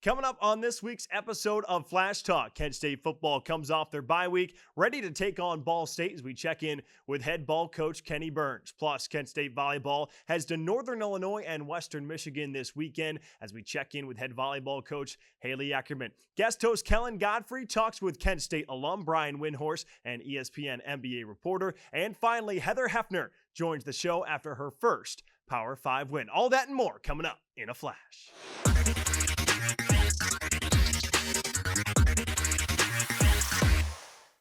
Coming up on this week's episode of Flashtalk, Kent State football comes off their bye week, ready to take on Ball State as we check in with head ball coach Kenni Burns. Plus, Kent State volleyball heads to Northern Illinois and Western Michigan this weekend as we check in with head volleyball coach Haley Eckerman. Guest host Kellen Godfrey talks with Kent State alum Brian Windhorst and ESPN NBA reporter. And finally, Heather Hefner joins the show after her first Power 5 win. All that and more coming up in a flash.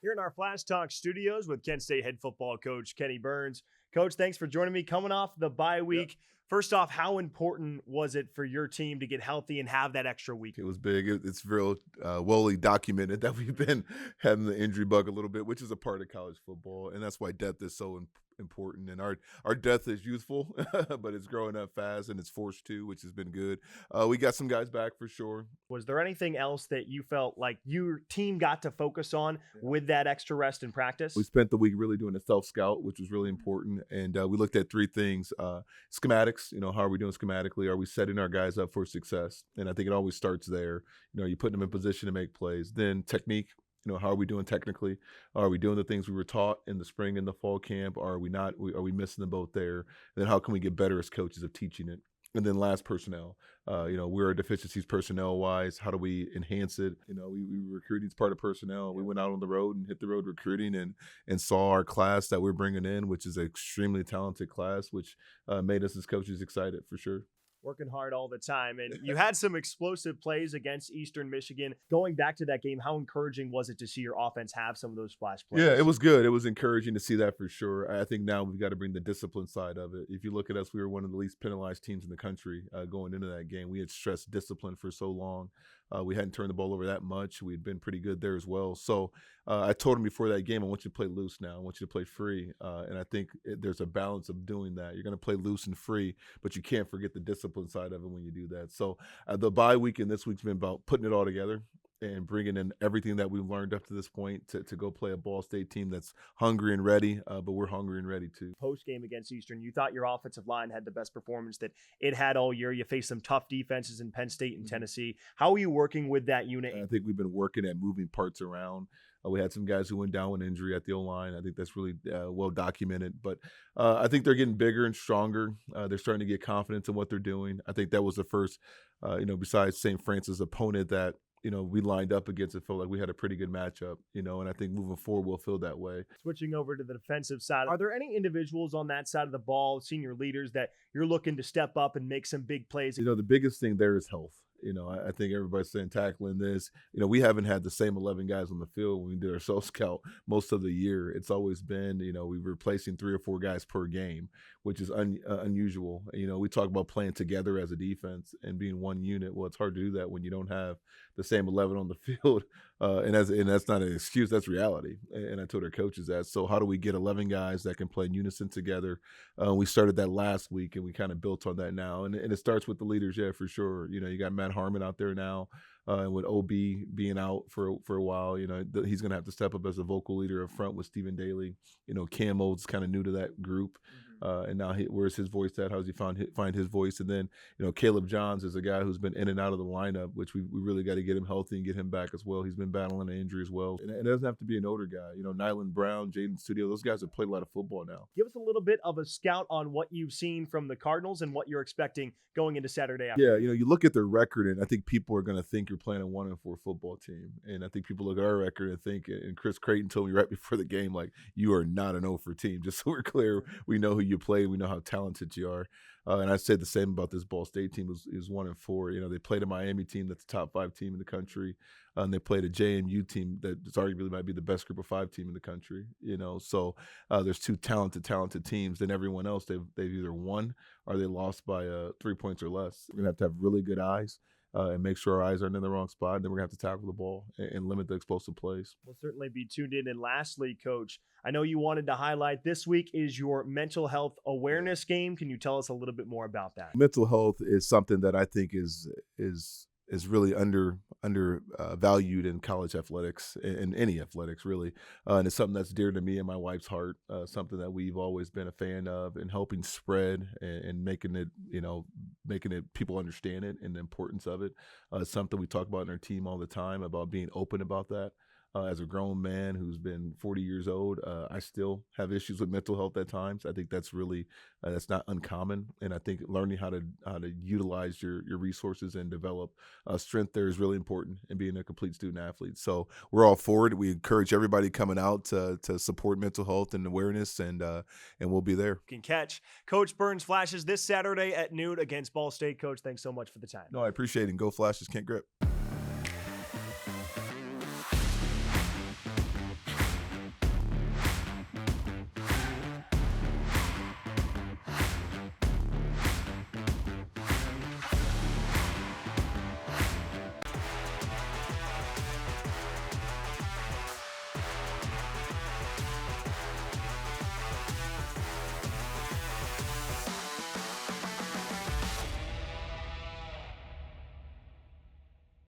Here in our Flash Talk studios with Kent State head football coach Kenni Burns. Coach, thanks for joining me. Coming off the bye week, First off, how important was it for your team to get healthy and have that extra week? It was big. It's real well documented that we've been having the injury bug a little bit, which is a part of college football, and that's why depth is so important. And our depth is youthful, but it's growing up fast, and it's forced to, which has been good. We got some guys back for sure. Was there anything else that you felt like your team got to focus on with that extra rest in practice? We spent the week really doing a self-scout, which was really important, and we looked at three things. Schematics, how are we doing schematically? Are we setting our guys up for success? And I think it always starts there. You put them in position to make plays. Then technique. How are we doing technically? Are we doing the things we were taught in the spring and the fall camp? Are we not? Are we missing the boat there? And then how can we get better as coaches of teaching it? And then last, personnel. Where are deficiencies personnel-wise? How do we enhance it? Recruiting is part of personnel. We went out on the road and hit the road recruiting and saw our class that we're bringing in, which is an extremely talented class, which made us as coaches excited for sure. Working hard all the time. And you had some explosive plays against Eastern Michigan. Going back to that game, how encouraging was it to see your offense have some of those splash plays? Yeah, it was good. It was encouraging to see that for sure. I think now we've got to bring the discipline side of it. If you look at us, we were one of the least penalized teams in the country going into that game. We had stressed discipline for so long. We hadn't turned the ball over that much. We'd been pretty good there as well. So I told him before that game, I want you to play loose now. I want you to play free. And I think there's a balance of doing that. You're going to play loose and free, but you can't forget the discipline side of it when you do that. So the bye week and this week's been about putting it all together and bringing in everything that we've learned up to this point to go play a Ball State team that's hungry and ready, but we're hungry and ready too. Post-game against Eastern, you thought your offensive line had the best performance that it had all year. You faced some tough defenses in Penn State and Tennessee. How are you working with that unit? I think we've been working at moving parts around. We had some guys who went down with injury at the O-line. I think that's really well documented. But I think they're getting bigger and stronger. They're starting to get confidence in what they're doing. I think that was the first, besides St. Francis opponent that, we lined up against. It felt like we had a pretty good matchup, and I think moving forward we'll feel that way. Switching over to the defensive side, are there any individuals on that side of the ball, senior leaders, that you're looking to step up and make some big plays? The biggest thing there is health. I think everybody's saying tackling this. We haven't had the same 11 guys on the field when we did our self-scout most of the year. It's always been, we were replacing 3 or 4 guys per game, which is unusual. We talk about playing together as a defense and being one unit. Well, it's hard to do that when you don't have the same 11 on the field. And that's not an excuse. That's reality. And I told our coaches that. So how do we get 11 guys that can play in unison together? We started that last week, and we kind of built on that now. And it starts with the leaders, yeah, for sure. You got Matt Harmon out there now, and with OB being out for a while, he's going to have to step up as a vocal leader up front with Stephen Daly. Cam Old's kind of new to that group, and now where's his voice at? How does he find his voice? And then Caleb Johns is a guy who's been in and out of the lineup, which we really got to get him healthy and get him back as well. He's been battling an injury as well, and it doesn't have to be an older guy. Nyland Brown, Jaden Studio, those guys have played a lot of football now. Give us a little bit of a scout on what you've seen from the Cardinals and what you're expecting going into Saturday afternoon. Yeah, you look at their record, and I think people are going to think you're playing a 1-4 football team. And I think people look at our record and think, and Chris Creighton told me right before the game, like, you are not an 0-4 team. Just so we're clear, we know who you play, we know how talented you are. And I said the same about this Ball State team. It was 1-4. They played a Miami team that's a top 5 team in the country. And they played a JMU team that arguably might be the best group of 5 team in the country. So there's 2 talented teams. Then everyone else, they've either won or they lost by 3 points or less. We're going to have really good eyes. And make sure our eyes aren't in the wrong spot. And then we're going to have to tackle the ball and limit the explosive plays. We'll certainly be tuned in. And lastly, Coach, I know you wanted to highlight this week is your mental health awareness game. Can you tell us a little bit more about that? Mental health is something that I think is really valued in college athletics, in any athletics really, and it's something that's dear to me and my wife's heart. Something that we've always been a fan of, and helping spread and making it, making it people understand it and the importance of it. Something we talk about in our team all the time, about being open about that. As a grown man who's been 40 years old, I still have issues with mental health at times. I think that's really that's not uncommon, and I think learning how to utilize your resources and develop strength there is really important in being a complete student athlete. So we're all for it. We encourage everybody coming out to support mental health and awareness, and we'll be there. You can catch Coach Burns Flashes this Saturday at noon against Ball State. Coach, thanks so much for the time. No, I appreciate it. And go Flashes, can't grip.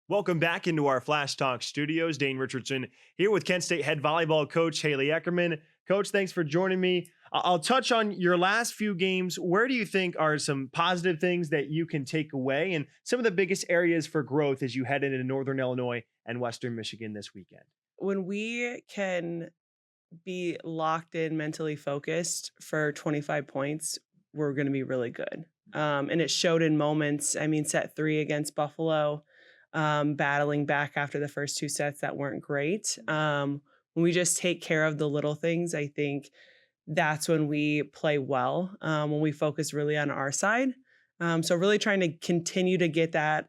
Welcome back into our Flash Talk studios. Dane Richardson here with Kent State head volleyball coach Haley Eckerman. Coach, thanks for joining me. I'll touch on your last few games. Where do you think are some positive things that you can take away, and some of the biggest areas for growth as you head into Northern Illinois and Western Michigan this weekend? When we can be locked in, mentally focused for 25 points, we're going to be really good. And it showed in moments. I mean, set 3 against Buffalo, battling back after the first 2 sets that weren't great. When we just take care of the little things, I think that's when we play well, when we focus really on our side. So really trying to continue to get that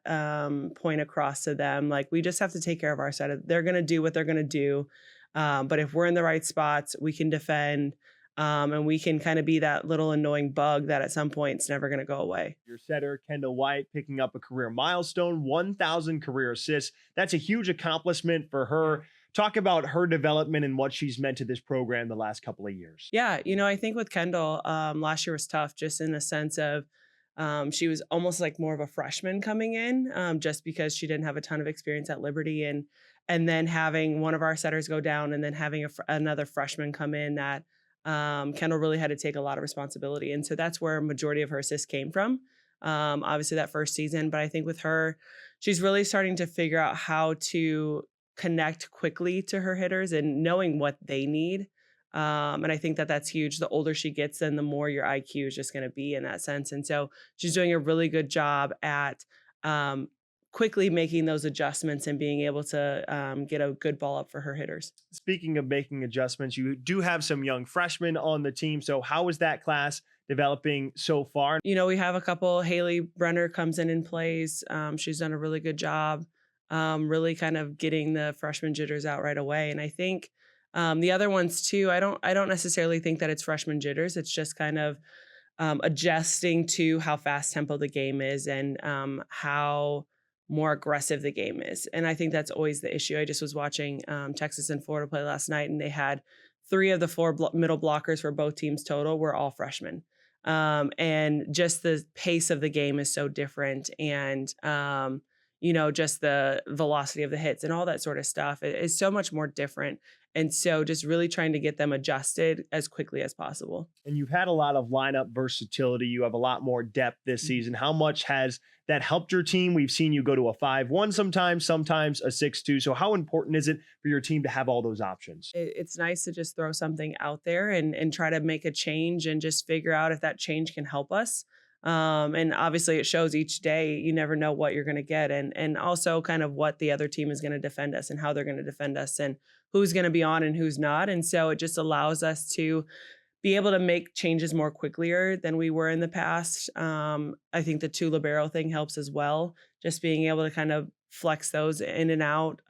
point across to them. Like, we just have to take care of our side. They're going to do what they're going to do. But if we're in the right spots, we can defend. And we can kind of be that little annoying bug that at some point it's never going to go away. Your setter, Kendall White, picking up a career milestone, 1,000 career assists. That's a huge accomplishment for her. Talk about her development and what she's meant to this program the last couple of years. Yeah, I think with Kendall, last year was tough, just in the sense of she was almost like more of a freshman coming in, just because she didn't have a ton of experience at Liberty, and then having one of our setters go down, and then having another freshman come in that Kendall really had to take a lot of responsibility. And so that's where a majority of her assists came from. Obviously that first season, but I think with her, she's really starting to figure out how to connect quickly to her hitters and knowing what they need. And I think that that's huge. The older she gets, then the more your IQ is just going to be in that sense. And so she's doing a really good job at quickly making those adjustments and being able to get a good ball up for her hitters. Speaking of making adjustments, you do have some young freshmen on the team. So how is that class developing so far? We have a couple. Haley Brenner comes in and plays. She's done a really good job, really kind of getting the freshman jitters out right away. And I think the other ones too, I don't necessarily think that it's freshman jitters. It's just kind of adjusting to how fast tempo the game is, and how more aggressive the game is. And I think that's always the issue. I just was watching Texas and Florida play last night, and they had 3 of the 4 middle blockers for both teams total were all freshmen. And just the pace of the game is so different. And, just the velocity of the hits and all that sort of stuff is so much more different. And so just really trying to get them adjusted as quickly as possible. And you've had a lot of lineup versatility. You have a lot more depth this season. How much has that helped your team? We've seen you go to a 5-1 sometimes a 6-2. So how important is it for your team to have all those options? It's nice to just throw something out there and try to make a change and just figure out if that change can help us. And obviously it shows each day. You never know what you're going to get, and also kind of what the other team is going to defend us and how they're going to defend us and who's going to be on and who's not. And so it just allows us to be able to make changes more quickly than we were in the past. I think the 2 libero thing helps as well, just being able to kind of flex those in and out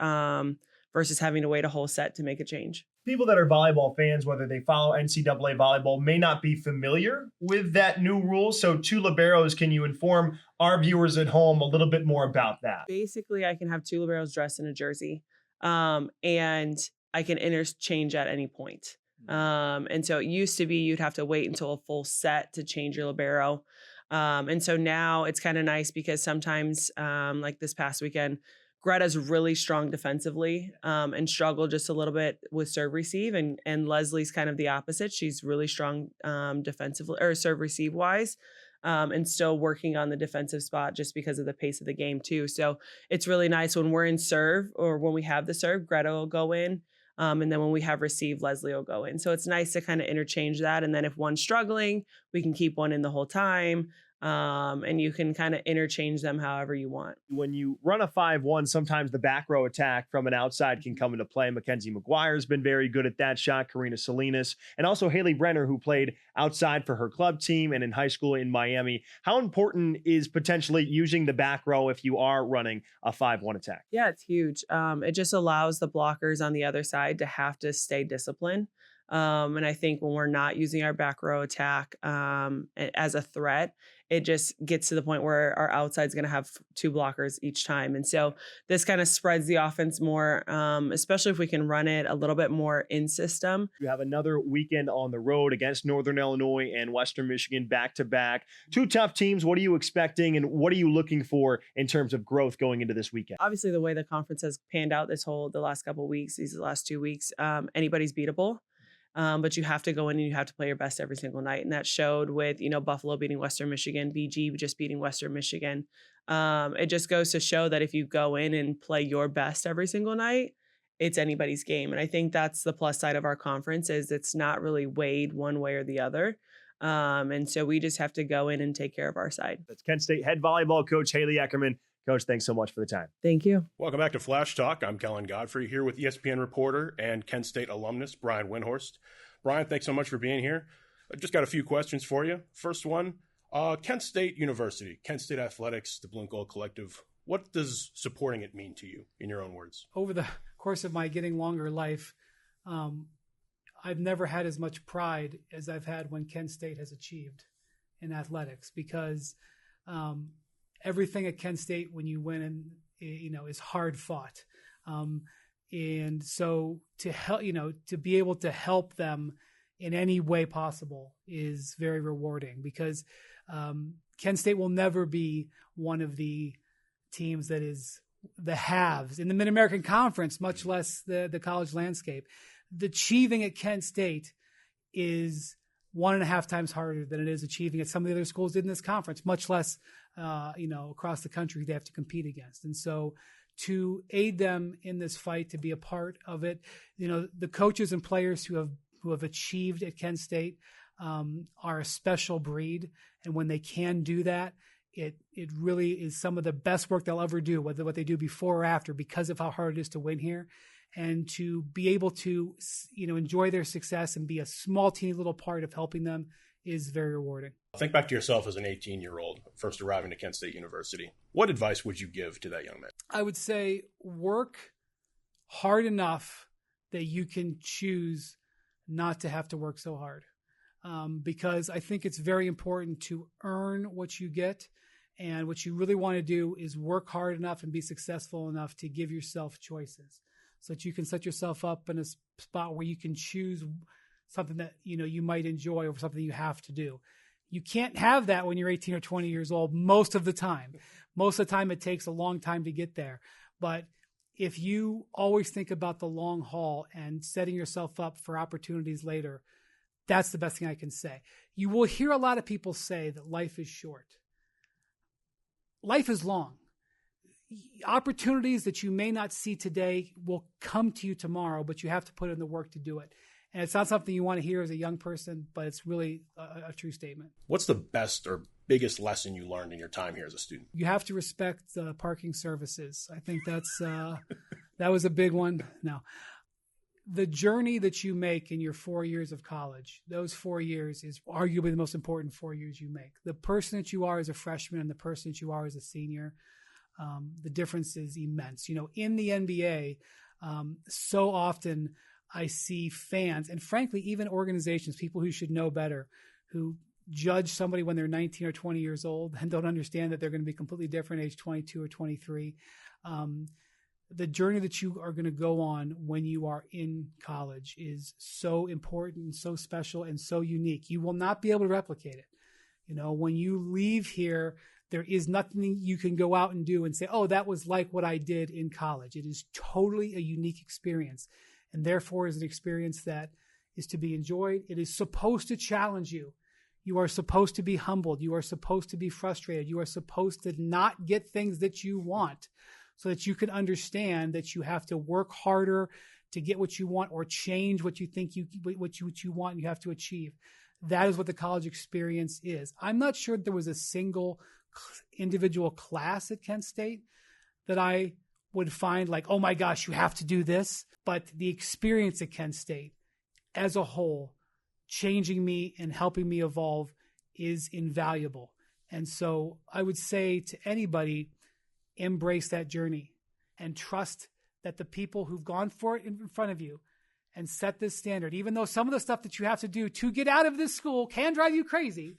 versus having to wait a whole set to make a change. People that are volleyball fans, whether they follow NCAA volleyball, may not be familiar with that new rule. So 2 liberos, can you inform our viewers at home a little bit more about that? Basically, I can have 2 liberos dressed in a jersey, and I can interchange at any point. And so it used to be you'd have to wait until a full set to change your libero. And so now it's kind of nice because sometimes, like this past weekend, Greta's really strong defensively and struggled just a little bit with serve receive. And Leslie's kind of the opposite. She's really strong defensively or serve receive wise. And still working on the defensive spot just because of the pace of the game too. So it's really nice when we're in serve or when we have the serve, Greta will go in. And then when we have receive, Leslie will go in. So it's nice to kind of interchange that. And then if one's struggling, we can keep one in the whole time. And you can kind of interchange them however you want. When you run a 5-1, sometimes the back row attack from an outside can come into play. Mackenzie McGuire's been very good at that shot, Karina Salinas, and also Haley Brenner, who played outside for her club team and in high school in Miami. How important is potentially using the back row if you are running a 5-1 attack? Yeah, it's huge. It just allows the blockers on the other side to have to stay disciplined. And I think when we're not using our back row attack as a threat, it just gets to the point where our outside is going to have 2 blockers each time. And so this kind of spreads the offense more, especially if we can run it a little bit more in system. You have another weekend on the road against Northern Illinois and Western Michigan back to back. 2 tough teams. What are you expecting and what are you looking for in terms of growth going into this weekend? Obviously, the way the conference has panned out the last couple of weeks, these last 2 weeks, anybody's beatable. But you have to go in and you have to play your best every single night. And that showed with, Buffalo beating Western Michigan, BG just beating Western Michigan. It just goes to show that if you go in and play your best every single night, it's anybody's game. And I think that's the plus side of our conference is it's not really weighed one way or the other. And so we just have to go in and take care of our side. That's Kent State head volleyball coach Haley Eckerman. Coach, thanks so much for the time. Thank you. Welcome back to Flash Talk. I'm Kellen Godfrey here with ESPN reporter and Kent State alumnus Brian Windhorst. Brian, thanks so much for being here. I just got a few questions for you. First one, Kent State University, Kent State Athletics, the Blue and Gold Collective. What does supporting it mean to you, in your own words? Over the course of my getting longer life, I've never had as much pride as I've had when Kent State has achieved in athletics because everything at Kent State when you win, is hard fought. And so to help, to be able to help them in any way possible is very rewarding because Kent State will never be one of the teams that is the haves in the Mid-American Conference, much less the college landscape. The achieving at Kent State is 1.5 times harder than it is achieving at some of the other schools did in this conference, much less, across the country they have to compete against. And so to aid them in this fight, to be a part of it, the coaches and players who have achieved at Kent State are a special breed. And when they can do that, it really is some of the best work they'll ever do, whether what they do before or after, because of how hard it is to win here. And to be able to, enjoy their success and be a small, teeny little part of helping them is very rewarding. Think back to yourself as an 18-year-old, first arriving to Kent State University. What advice would you give to that young man? I would say work hard enough that you can choose not to have to work so hard. Because I think it's very important to earn what you get. And what you really want to do is work hard enough and be successful enough to give yourself choices, so that you can set yourself up in a spot where you can choose something that, you might enjoy over something you have to do. You can't have that when you're 18 or 20 years old most of the time. Most of the time, it takes a long time to get there. But if you always think about the long haul and setting yourself up for opportunities later, that's the best thing I can say. You will hear a lot of people say that life is short. Life is long. Opportunities that you may not see today will come to you tomorrow, but you have to put in the work to do it. And it's not something you want to hear as a young person, but it's really a true statement. What's the best or biggest lesson you learned in your time here as a student? You have to respect parking services. I think that's that was a big one. Now, the journey that you make in your 4 years of college, those 4 years is arguably the most important 4 years you make. The person that you are as a freshman and the person that you are as a senior, the difference is immense. In the NBA, so often I see fans and frankly, even organizations, people who should know better, who judge somebody when they're 19 or 20 years old and don't understand that they're going to be completely different age 22 or 23. The journey that you are going to go on when you are in college is so important and so special and so unique. You will not be able to replicate it. When you leave here, There is nothing you can go out and do and say, oh, that was like what I did in college. It is totally a unique experience, and therefore is an experience that is to be enjoyed. It is supposed to challenge you. You are supposed to be humbled. You are supposed to be frustrated. You are supposed to not get things that you want so that you can understand that you have to work harder to get what you want or change what you think what you want you have to achieve. That is what the college experience is. I'm not sure that there was a single individual class at Kent State that I would find like, oh my gosh, you have to do this. But the experience at Kent State as a whole, changing me and helping me evolve, is invaluable. And so I would say to anybody, embrace that journey and trust that the people who've gone for it in front of you and set this standard, even though some of the stuff that you have to do to get out of this school can drive you crazy,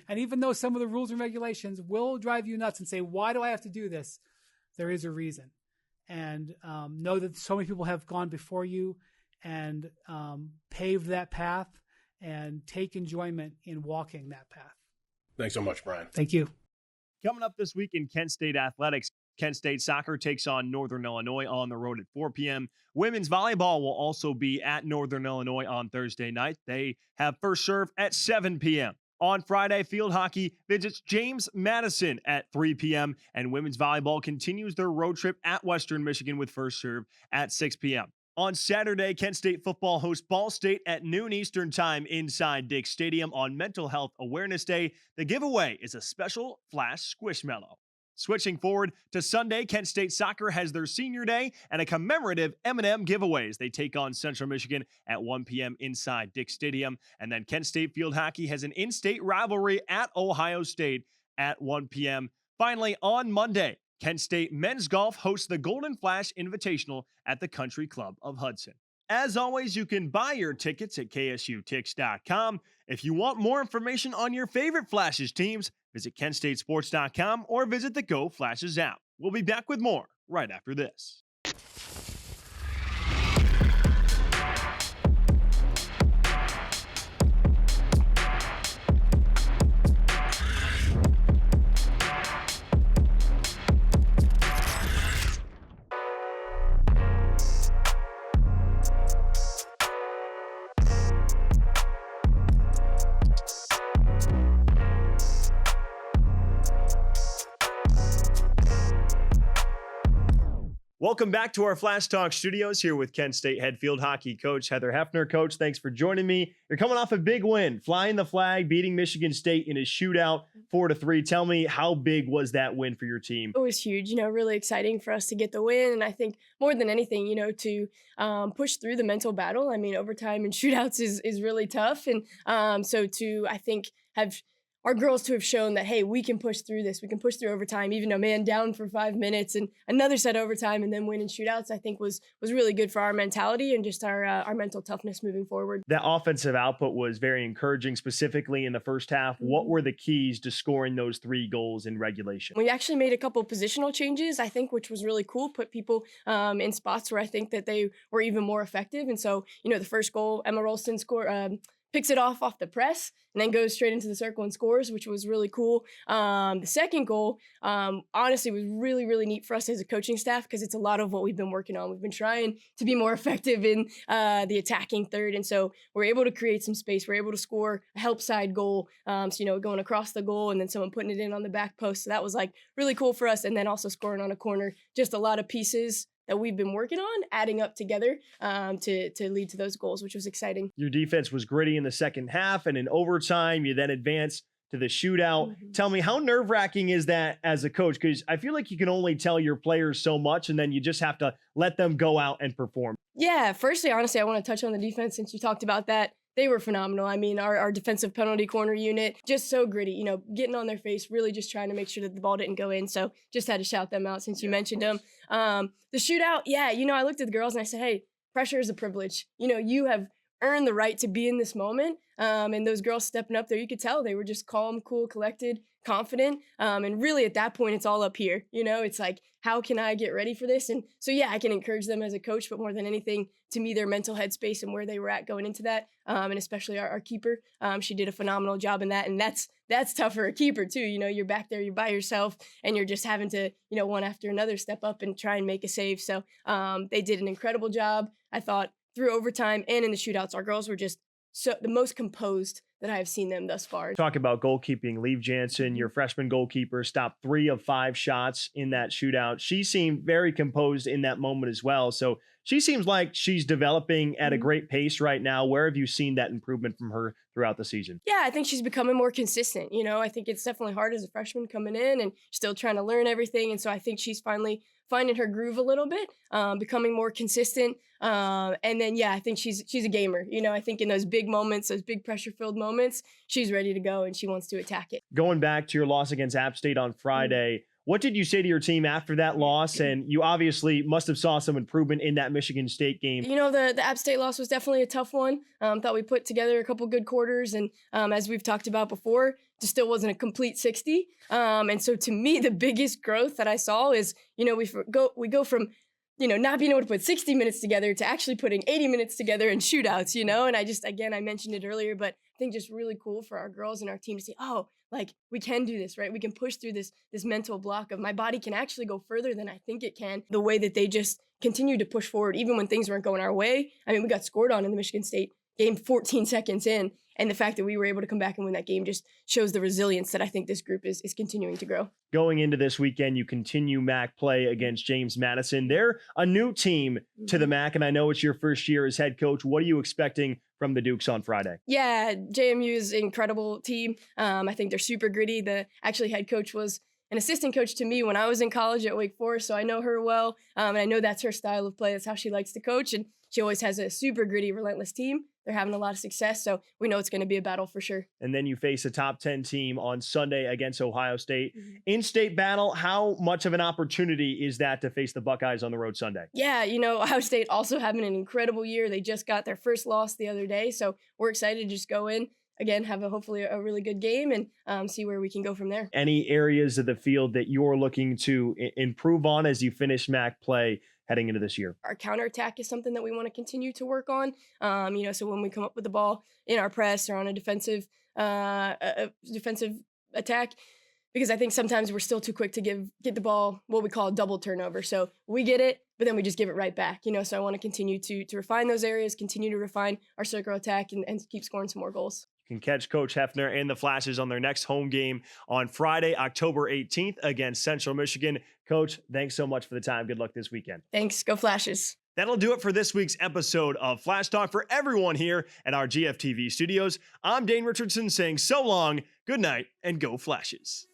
and even though some of the rules and regulations will drive you nuts and say, why do I have to do this? There is a reason. And know that so many people have gone before you and paved that path, and take enjoyment in walking that path. Thanks so much, Brian. Thank you. Coming up this week in Kent State athletics, Kent State soccer takes on Northern Illinois on the road at 4 p.m. Women's volleyball will also be at Northern Illinois on Thursday night. They have first serve at 7 p.m. On Friday, field hockey visits James Madison at 3 p.m. and women's volleyball continues their road trip at Western Michigan with first serve at 6 p.m. On Saturday, Kent State football hosts Ball State at noon Eastern time inside Dick Stadium on Mental Health Awareness Day. The giveaway is a special Flash Squishmallow. Switching forward to Sunday, Kent State soccer has their senior day and a commemorative M&M giveaways. They take on Central Michigan at 1 p.m. inside Dick Stadium. And then Kent State field hockey has an in-state rivalry at Ohio State at 1 p.m. Finally, on Monday, Kent State men's golf hosts the Golden Flash Invitational at the Country Club of Hudson. As always, you can buy your tickets at ksutix.com. If you want more information on your favorite Flashes teams, visit kentstatesports.com or visit the Go Flashes app. We'll be back with more right after this. Welcome back to our Flash Talk studios here with Kent State head field hockey coach Heather Hefner. Coach, thanks for joining me. You're coming off a big win, flying the flag, beating Michigan State in a shootout 4-3. Tell me, how big was that win for your team? It was huge, really exciting for us to get the win. And I think more than anything, to push through the mental battle. I mean, overtime and shootouts is really tough. And so to, I think, have our girls to have shown that, hey, we can push through this. We can push through overtime, even a man down for 5 minutes and another set overtime and then win in shootouts, I think was really good for our mentality and just our mental toughness moving forward. That offensive output was very encouraging, specifically in the first half. What were the keys to scoring those 3 goals in regulation? We actually made a couple positional changes, I think, which was really cool. Put people in spots where I think that they were even more effective. And so, the first goal, Emma Rolston picks it off the press and then goes straight into the circle and scores, which was really cool. The second goal, honestly, was really, really neat for us as a coaching staff because it's a lot of what we've been working on. We've been trying to be more effective in the attacking third. And so we're able to create some space. We're able to score a help side goal, going across the goal and then someone putting it in on the back post. So that was really cool for us. And then also scoring on a corner, just a lot of pieces that we've been working on, adding up together to lead to those goals, which was exciting. Your defense was gritty in the second half, and in overtime, you then advance to the shootout. Mm-hmm. Tell me, how nerve-wracking is that as a coach? Because I feel like you can only tell your players so much, and then you just have to let them go out and perform. Yeah, firstly, honestly, I want to touch on the defense since you talked about that. They were phenomenal. I mean, our defensive penalty corner unit, just so gritty, getting on their face, really just trying to make sure that the ball didn't go in. So just had to shout them out since you mentioned them. The shootout, I looked at the girls and I said, hey, pressure is a privilege. You have earned the right to be in this moment. And those girls stepping up there, you could tell they were just calm, cool, collected, confident. And really at that point, it's all up here. It's like, how can I get ready for this? And so, I can encourage them as a coach, but more than anything, to me, their mental headspace and where they were at going into that. And especially our keeper, she did a phenomenal job in that. And that's that's tough for a keeper too. You're back there, you're by yourself, and you're just having to, one after another step up and try and make a save. So they did an incredible job. I thought through overtime and in the shootouts, our girls were just the most composed that I have seen them thus far. Talk about goalkeeping. Liv Jansen, your freshman goalkeeper, stopped 3 of 5 shots in that shootout. She seemed very composed in that moment as well. So she seems like she's developing at a great pace right now. Where have you seen that improvement from her throughout the season? Yeah, I think she's becoming more consistent. I think it's definitely hard as a freshman coming in and still trying to learn everything. And so I think she's finally finding her groove a little bit, becoming more consistent. And then, I think she's a gamer. I think in those big moments, those big pressure-filled moments, she's ready to go and she wants to attack it. Going back to your loss against App State on Friday, what did you say to your team after that loss? And you obviously must have saw some improvement in that Michigan State game. The App State loss was definitely a tough one. Thought we put together a couple good quarters. And as we've talked about before, just still wasn't a complete 60. And so to me, the biggest growth that I saw is, we go from, not being able to put 60 minutes together to actually putting 80 minutes together in shootouts, and I mentioned it earlier, but I think just really cool for our girls and our team to see, we can do this, right? We can push through this mental block of my body can actually go further than I think it can. The way that they just continue to push forward, even when things weren't going our way. I mean, we got scored on in the Michigan State game 14 seconds in. And the fact that we were able to come back and win that game just shows the resilience that I think this group is continuing to grow. Going into this weekend, you continue MAC play against James Madison. They're a new team to the MAC, and I know it's your first year as head coach. What are you expecting from the Dukes on Friday? Yeah, JMU is an incredible team. I think they're super gritty. The head coach was an assistant coach to me when I was in college at Wake Forest, so I know her well, and I know that's her style of play. That's how she likes to coach, and she always has a super gritty, relentless team. They're having a lot of success, so we know it's going to be a battle for sure. And then you face a top 10 team on Sunday against Ohio State. In-state battle, how much of an opportunity is that to face the Buckeyes on the road Sunday? Yeah, Ohio State also having an incredible year. They just got their first loss the other day, so we're excited to just go in, again, have hopefully a really good game and see where we can go from there. Any areas of the field that you're looking to improve on as you finish MAC play heading into this year? Our counterattack is something that we want to continue to work on. So when we come up with the ball in our press or on a defensive attack, because I think sometimes we're still too quick to get the ball what we call a double turnover. So we get it, but then we just give it right back. So I want to continue to refine those areas, continue to refine our circle attack, and keep scoring some more goals. You can catch Coach Hefner and the Flashes on their next home game on Friday, October 18th against Central Michigan. Coach, thanks so much for the time. Good luck this weekend. Thanks. Go Flashes. That'll do it for this week's episode of Flash Talk. For everyone here at our GFTV studios, I'm Dane Richardson saying so long, good night, and go Flashes.